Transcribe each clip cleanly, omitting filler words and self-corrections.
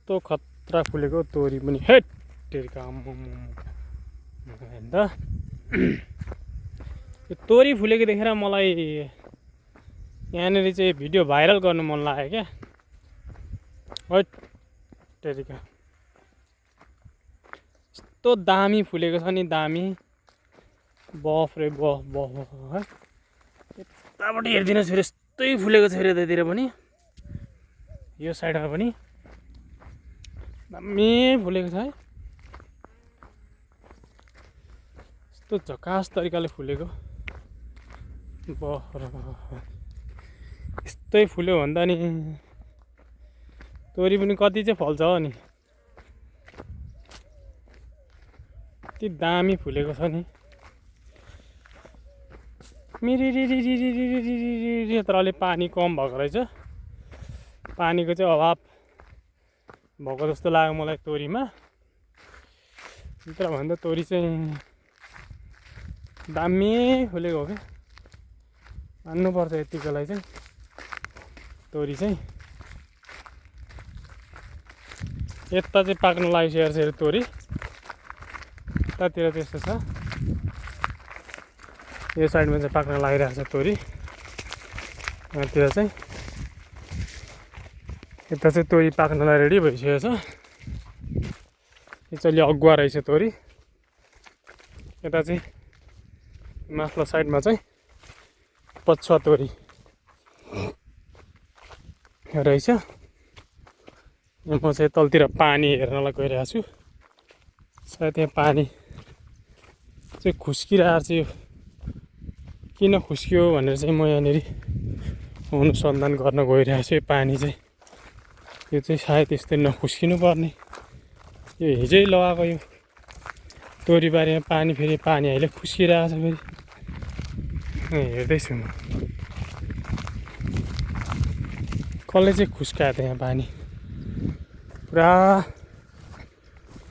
कस्तो खतरा फुलेको तोरी पनि हेट तेरिका हेर्दा यो तोरी फुलेको देखेर मलाई यहाँनिर चाहिँ भिडियो भाइरल गर्नु मन लाग्यो क्या। हेट तेरिका यस्तो दामी फुलेको छ नि, दामी बफ रे बफ बफ है। यताबाट हेरिदिनुहोस् फेरि यस्तै फुलेको छ फेरि यतातिर पनि, यो साइडमा पनि दामी फुलेको छ है। यस्तो झकास तरिकाले फुलेको बफ यस्तै फुल्यो भन्दा नि तोरी पनि कति चाहिँ फल्छ हो नि, यति दामी फुलेको छ नि। मिरिरिरिरिरिरिरिरि तर अलि पानी कम भएको रहेछ, पानीको चाहिँ अभाव भएको जस्तो लाग्यो मलाई तोरीमा। तर भन्दा तोरी चाहिँ दामी फुलेको हो क्या, मान्नुपर्छ यतिकोलाई चाहिँ। तोरी चाहिँ यता चाहिँ पाक्न लागिसकेको छ तोरी, यतातिर त्यस्तो छ, यो साइडमा चाहिँ पाक्न लागिरहेको छ तोरी। यतातिर चाहिँ यता चाहिँ तोरी पाक्नलाई रेडी भइसकेको छ। यो चाहिँ अलि अगुवा रहेछ तोरी। यता चाहिँ माथिल्लो साइडमा चाहिँ पछुवा तोरी रहेछ। म चाहिँ तलतिर पानी हेर्नलाई गइरहेको छु, सायद यहाँ पानी चाहिँ खुस्किरहेको छ। यो किन खुस्कियो भनेर चाहिँ म यहाँनिर अनुसन्धान गर्न गइरहेको छु। यो पानी चाहिँ यो चाहिँ सायद यस्तै नखुस्किनु पर्ने, यो हिजै लगाएको यो तोरीबारीमा पानी, फेरि पानी अहिले खुस्किरहेको छ फेरि। हेर्दैछु म कसले चाहिँ खुस्कायो त यहाँ पानी पुरा।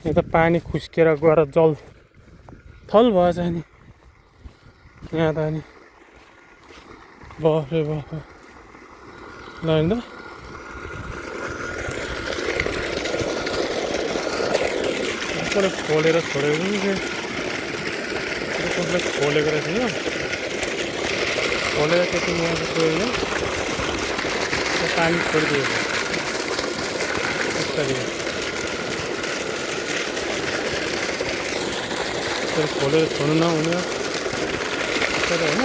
यहाँ त पानी खुस्केर गएर जल थल भएछ नि यहाँ त। अनि बफ रे बफ ल हेर्नु त, कसले खोलेर छोडेको कसले खोलेको रहेछ यो, खोलेर त्यति यहाँ छोड्यो, पानी छोडिदिएको यसरी खोलेर छोड्नु नहुने होइन,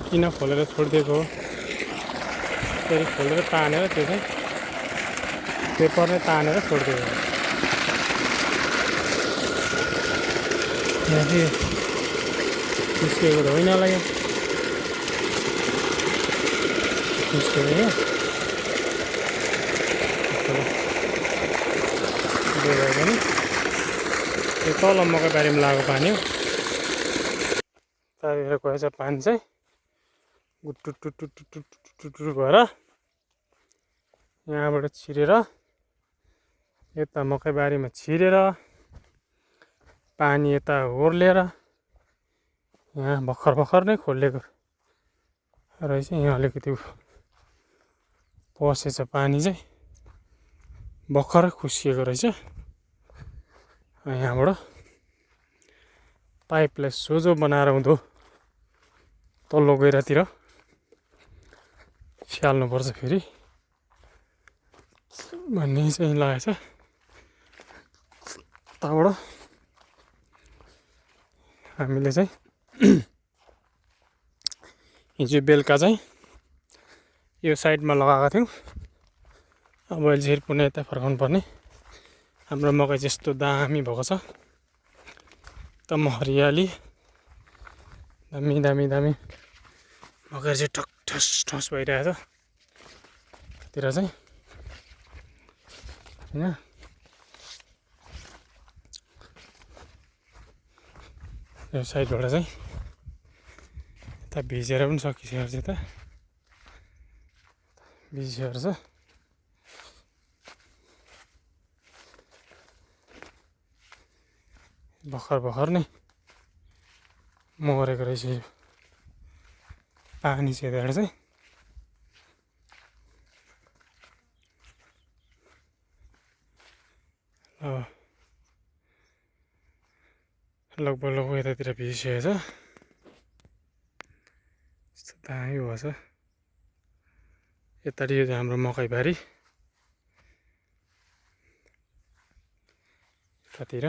किन खोलेर छोडिदिएको हो। फेरि खोलेर तानेर त्यो चाहिँ पेपर नै तानेर छोडिदिएको हो। यहाँ चाहिँ खुस्किएको त होइन होला, यहाँ खुस्किएको यहाँ पनि त्यो तल मकै बारीमा लागेको पानी हो। त्यहाँनिर गएछ पानी चाहिँ गुटुटुटुटुटुटुटु भएर यहाँबाट छिरेर यता मकै बारीमा छिरेर पानी यता ओर्लेर यहाँ भर्खर भर्खर नै खोलिएको रहेछ। यहाँ अलिकति पसेछ पानी चाहिँ, भर्खरै खुस्किएको रहेछ। यहाँबाट पाइपलाई सोझो बनाएर हुँदो तल्लो गहिरातिर फ्याल्नुपर्छ फेरि भन्ने चाहिँ लागेछ। त्यहाँबाट हामीले चाहिँ हिजो बेलुका चाहिँ यो साइडमा लगाएको थियौँ। अब अहिले चाहिँ पुनः यता फर्काउनु पर्ने। हाम्रो मकै जस्तो दामी भएको छ, एकदम हरियाली, दामी दामी दामी मकै चाहिँ ठस ठस भइरहेछ तिर चाहिँ होइन। यो साइडबाट चाहिँ यता भिजेर पनि सकिसकेको छ, यता भिजिसकेको छ। भर्खर भर्खर नै मरेको रहेछ यो पानी चाहिँ चाहिँ अब लगभग यतातिर भिजिसकेको छ। यस्तो दामी भएछ। यतातिर यो चाहिँ हाम्रो मकैबारी। यतातिर